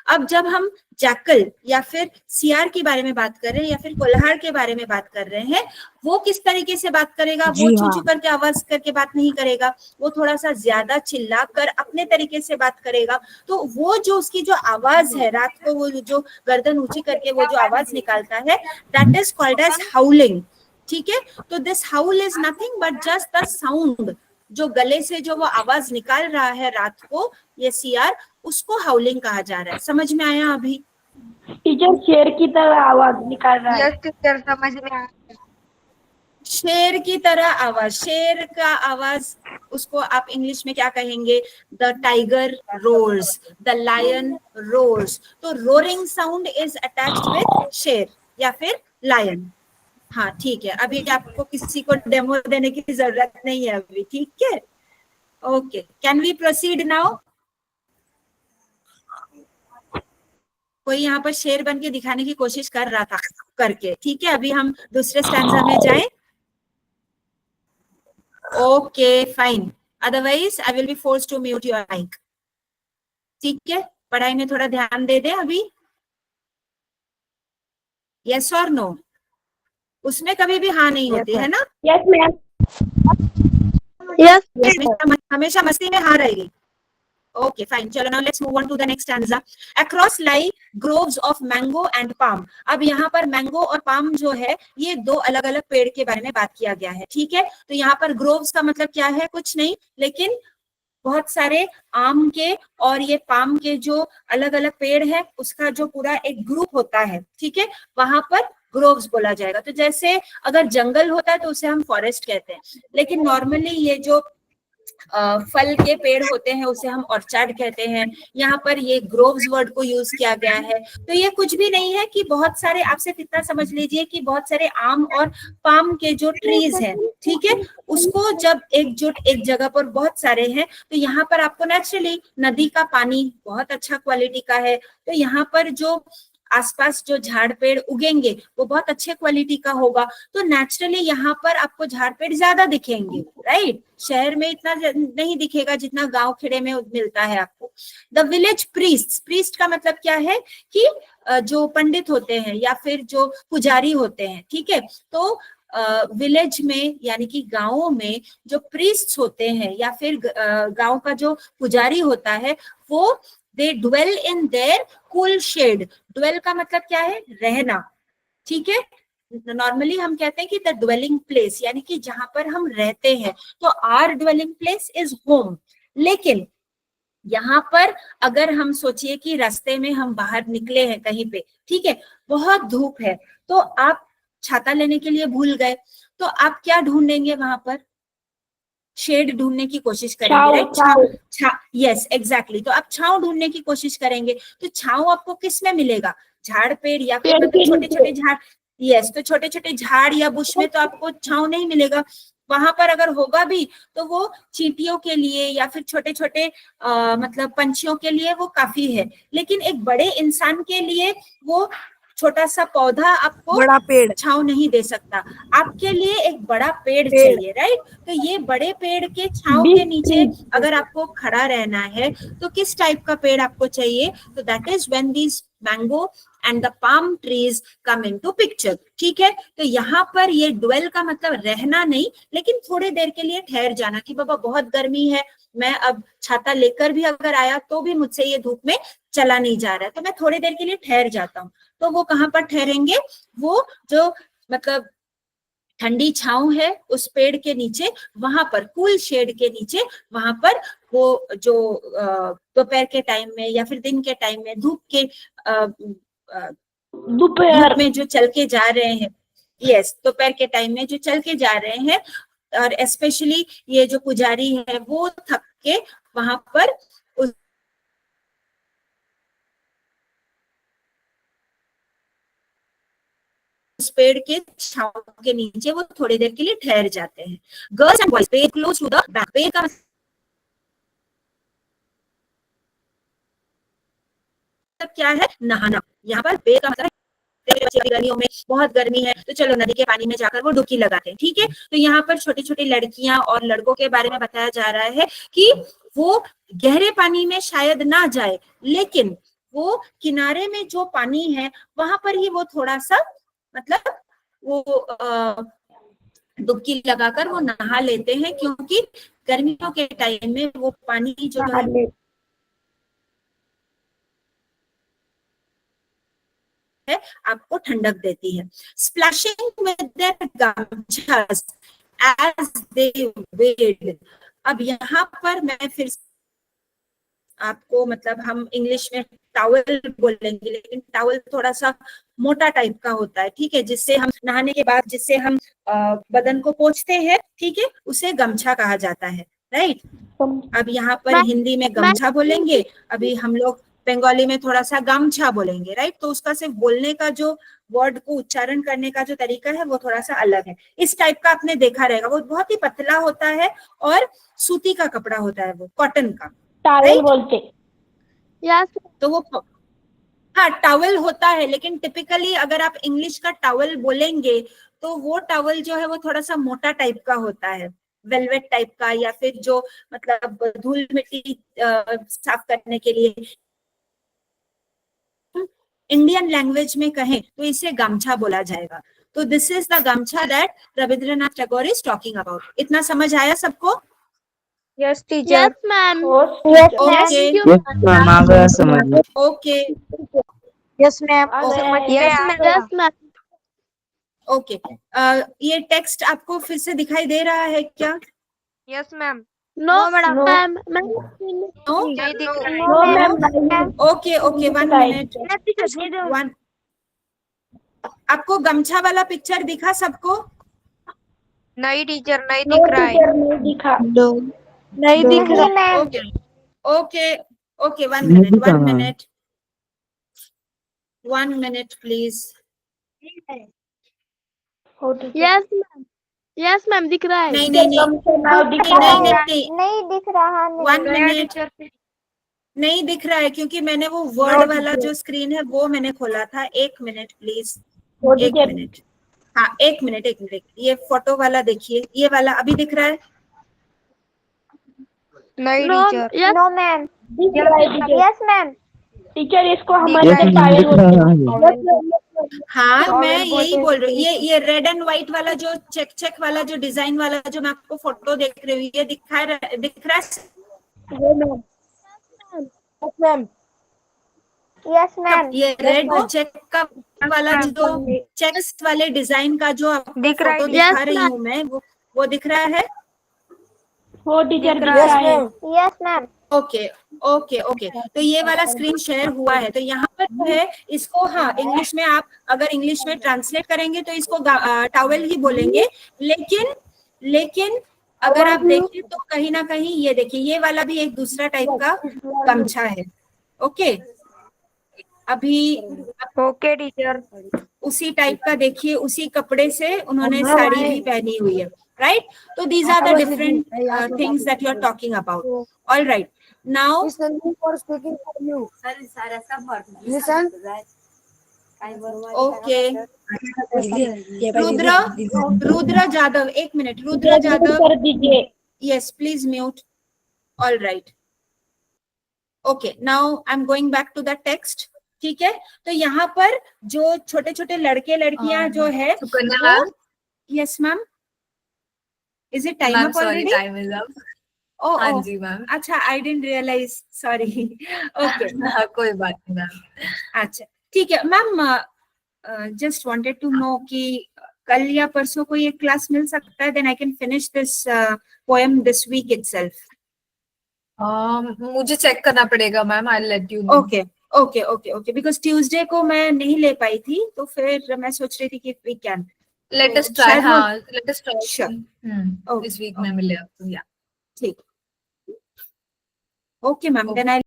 अब जब हम जैकल या फिर सियार के बारे में बात कर रहे हैं या फिर कोल्हार के बारे में बात कर रहे हैं, वो किस तरीके से बात करेगा? वो जी चू हाँ। चू करके आवाज करके बात नहीं करेगा, वो थोड़ा सा ज्यादा चिल्ला कर अपने तरीके से बात करेगा। तो वो जो उसकी जो आवाज है, रात को वो जो गर्दन ऊंची करके वो जो आवाज निकालता है, that is called as howling. ठीक है, तो this howl is nothing but just the sound, जो गले से जो वो आवाज निकाल रहा है रात को ये सियार, उसको हाउलिंग कहा जा रहा है। समझ में आया अभी? टीचर शेर की तरह आवाज निकाल रहा है। यस टीचर, समझ में आया। शेर की तरह आवाज, शेर का आवाज उसको आप इंग्लिश में क्या कहेंगे? The tiger roars, the lion roars. तो roaring sound is attached with शेर या फिर लायन। हाँ ठीक है, अभी आपको किसी को डेमो देने की जरूरत नहीं है अभी, ठीक है? Okay, can we proceed now? कोई यहाँ पर शेर बन के दिखाने की कोशिश कर रहा था करके, ठीक है? अभी हम दूसरे स्टैंजा में जाएं। Okay fine, otherwise I will be forced to mute your mic. ठीक है, पढ़ाई में थोड़ा ध्यान दे दें अभी। यस और नो? उसमें कभी भी हाँ नहीं होती है ना? Yes ma'am. यस हमेशा मस्ती में हाँ रहेगी। Okay, fine. चलो now let's move on to the next stanza. Across lie groves of mango and palm. अब यहाँ पर मैंगो और पाम जो है, ये दो अलग अलग पेड़ के बारे में बात किया गया है। ठीक है, तो यहाँ पर ग्रोव्स का मतलब क्या है? कुछ नहीं, लेकिन बहुत सारे आम के और ये पाम के जो अलग अलग पेड़ है, उसका जो पूरा एक ग्रुप होता है, ठीक है, वहां पर ग्रोव्स बोला जाएगा। तो जैसे अगर जंगल होता है तो उसे हम फॉरेस्ट कहते हैं, लेकिन नॉर्मली ये जो फल के पेड़ होते हैं उसे हम ऑर्चार्ड कहते हैं। यहाँ पर ये ग्रोव्स वर्ड को यूज किया गया है। तो ये कुछ भी नहीं है कि बहुत सारे, आप सिर्फ इतना समझ लीजिए कि बहुत सारे आम और पाम के जो ट्रीज हैं, ठीक है, उसको जब एकजुट एक जगह पर बहुत सारे हैं, तो यहाँ पर आपको नेचुरली नदी का पानी बहुत अच्छा क्वालिटी का है, तो यहाँ पर जो आसपास जो झाड़ पेड़ उगेंगे वो बहुत अच्छे क्वालिटी का होगा। तो नेचुरली यहाँ पर आपको झाड़ पेड़ ज्यादा दिखेंगे, राइट? शहर में इतना नहीं दिखेगा जितना गांव खेड़े में मिलता है आपको। द विलेज प्रीस्ट, प्रीस्ट का मतलब क्या है कि जो पंडित होते हैं या फिर जो पुजारी होते हैं, ठीक है, तो विलेज में यानी कि गांवों में जो प्रीस्ट होते हैं या फिर गांव का जो पुजारी होता है, वो they dwell in their cool shade. Dwell का मतलब क्या है? रहना, ठीक है। नॉर्मली हम कहते हैं कि द ड्वेलिंग प्लेस, यानी कि जहां पर हम रहते हैं, तो our dwelling place is home. लेकिन यहाँ पर अगर हम सोचिए कि रास्ते में हम बाहर निकले हैं कहीं पे, ठीक है, बहुत धूप है, तो आप छाता लेने के लिए भूल गए, तो आप क्या ढूंढेंगे वहां पर? शेड ढूंढने की कोशिश करेंगे, राइट? Yes exactly. तो आप छांव ढूंढने की कोशिश करेंगे, तो छांव आपको किस में मिलेगा? झाड़ पेड़ या फिर मतलब छोटे छोटे झाड़। यस, तो छोटे छोटे झाड़ या बुश में तो आपको छांव नहीं मिलेगा। वहां पर अगर होगा भी तो वो चींटियों के लिए या फिर छोटे छोटे मतलब पंछियों के लिए वो काफी है, लेकिन एक बड़े इंसान के लिए वो छोटा सा पौधा आपको बड़ा पेड़ छांव नहीं दे सकता। आपके लिए एक बड़ा पेड़ चाहिए, राइट? तो ये बड़े पेड़ के छांव के नीचे अगर आपको खड़ा रहना है तो किस टाइप का पेड़ आपको चाहिए? तो that is when these mango and the palm trees come into picture, ठीक है। तो यहाँ पर ये ड्वेल का मतलब रहना नहीं, लेकिन थोड़ी देर के लिए ठहर जाना कि बाबा बहुत गर्मी है, मैं अब छाता लेकर भी अगर आया तो भी मुझसे ये धूप में चला नहीं जा रहा है, तो मैं थोड़ी देर के लिए ठहर जाता हूँ। तो वो कहाँ पर ठहरेंगे? वो जो मतलब ठंडी छांव है उस पेड़ के नीचे, वहां पर कूल शेड के नीचे, वहां पर वो जो दोपहर के टाइम में या फिर दिन के टाइम में धूप के दोपहर में जो चल के जा रहे हैं, यस, दोपहर के टाइम में जो चल के जा रहे हैं, और स्पेशली ये जो पुजारी है वो थक के वहां पर उस पेड़ के छांव के नीचे वो थोड़ी देर के लिए ठहर जाते हैं। गर्ल्स एंड बॉयज पे क्लोज टू द बैक। पे का मतलब क्या है? नहाना। यहाँ पर पे का मतलब गर्मियों में बहुत गर्मी है तो चलो नदी के पानी में जाकर वो डुबकी लगाते हैं, ठीक है। तो यहाँ पर छोटी छोटी लड़कियां और लड़कों के बारे में बताया जा रहा है कि वो गहरे पानी में शायद ना जाए, लेकिन वो किनारे में जो पानी है वहां पर ही वो थोड़ा सा मतलब वो डुबकी लगाकर वो नहा लेते हैं, क्योंकि गर्मियों के टाइम में वो पानी जो है आपको ठंडक देती है। स्प्लैशिंग विद देयर गमछास एज दे वेड। अब यहाँ पर मैं फिर आपको मतलब हम इंग्लिश में टॉवल बोलेंगे, लेकिन टॉवल थोड़ा सा मोटा टाइप का होता है, ठीक है, जिससे हम नहाने के बाद जिससे हम बदन को पोंछते हैं, ठीक है, उसे गमछा कहा जाता है, राइट। अब यहाँ पर हिंदी में गमछा बोलेंगे, अभी हम लोग बंगाली में थोड़ा सा गमछा बोलेंगे, राइट। तो उसका सिर्फ बोलने का जो वर्ड को उच्चारण करने का जो तरीका है वो थोड़ा सा अलग है। इस टाइप का आपने देखा रहेगा, वो बहुत ही पतला होता है और सूती का कपड़ा होता है, वो कॉटन का, टॉवल बोलते। यस तो वो हाँ टॉवल होता है, लेकिन टिपिकली अगर आप इंग्लिश का टॉवल बोलेंगे तो वो टॉवल जो है वो थोड़ा सा मोटा टाइप का होता है, वेलवेट टाइप का, या फिर जो मतलब धूल मिट्टी साफ करने के लिए। इंडियन लैंग्वेज में कहें तो इसे गमछा बोला जाएगा। तो this is the gamchha that Rabindranath Tagore is talking about. इतना समझ आया सबको? Yes teacher. Yes ma'am okay आ गया समझ। Okay yes ma'am. Yes ma'am okay. ये टेक्स्ट आपको फिर से दिखाई दे रहा है क्या? Yes ma'am. No madam. Ma'am no? नहीं दिख रहा है। No ma'am. Okay okay, 1 minute. One, आपको गमछा वाला पिक्चर दिखा सबको? नहीं टीचर, नहीं नो दिख रहा है। टीचर नहीं दिखा। नहीं दिख रहा है। Okay okay okay, 1 minute 1 minute 1 minute please. हो टीचर। यस मैम दिख रहा है। नहीं नहीं नहीं गमछा नाव दिखा नहीं है। नहीं, नहीं दिख रहा, नहीं। 1 मिनट नहीं दिख रहा है, क्योंकि मैंने वो वर्ड वाला जो स्क्रीन है वो मैंने खोला था। 1 मिनट प्लीज, हो 1 टीचर। मिनट। हाँ 1 मिनट 1 मिनट, ये फोटो वाला देखिए, ये वाला अभी दिख रहा है? नहीं no teacher. Yes no ma'am. दिख रहा है टीचर। Yes ma'am. टीचर इसको हमारे से टायल बोलते। हाँ मैं यही बोल रही हूँ। ये रेड एंड व्हाइट वाला जो चेक चेक वाला जो डिजाइन वाला जो मैं आपको फोटो देख रही हूँ, ये दिख रहा है? Yes ma'am. ये रेड चेक का वाला जो चेक्स वाले डिजाइन का जो आपको दिख रहा है। फोटो दिखा Yes, रही ma'am. हूँ मैं, वो दिख रहा है? हो टीचर दिख रहा है। Yes ma'am. Okay okay okay, तो ये वाला स्क्रीन शेयर हुआ है। तो यहाँ पर जो है इसको, हाँ इंग्लिश में आप अगर इंग्लिश में ट्रांसलेट करेंगे तो इसको टॉवल ही बोलेंगे, लेकिन अगर आप देखें तो कहीं ना कहीं ये देखिए, ये वाला भी एक दूसरा टाइप का गमछा है। ओके, अभी ओके टीचर। उसी टाइप का देखिए, उसी कपड़े से उन्होंने साड़ी भी पहनी हुई है, राइट। तो these are the different things that you are talking about. All right, now okay, Rudra Jadhav, 1 minute, Rudra Jadhav, कर दीजिए। yes please mute. All right, okay, now I'm going back to the text. ठीक है, तो यहाँ पर जो छोटे छोटे लड़के लड़कियां जो है वो, yes ma'am, is it time up already? Time is up. Oh, हाँ oh, जी मैम। अच्छा, I didn't realize, sorry. Okay, हाँ कोई बात नहीं मैम। अच्छा ठीक है ma'am, just wanted to know कि कल या परसों को ये क्लास मिल सकता है, then I can finish this poem this week itself. मुझे चेक करना पड़ेगा ma'am, I let you know. Okay okay okay okay, because Tuesday को मैं नहीं ले पाई थी, तो फिर मैं सोच रही थी कि we can let us try. शायद वो- हाँ लेट अस ट्राई। Sure. इस वीक में मिले तो या ठीक। Okay ma'am, then I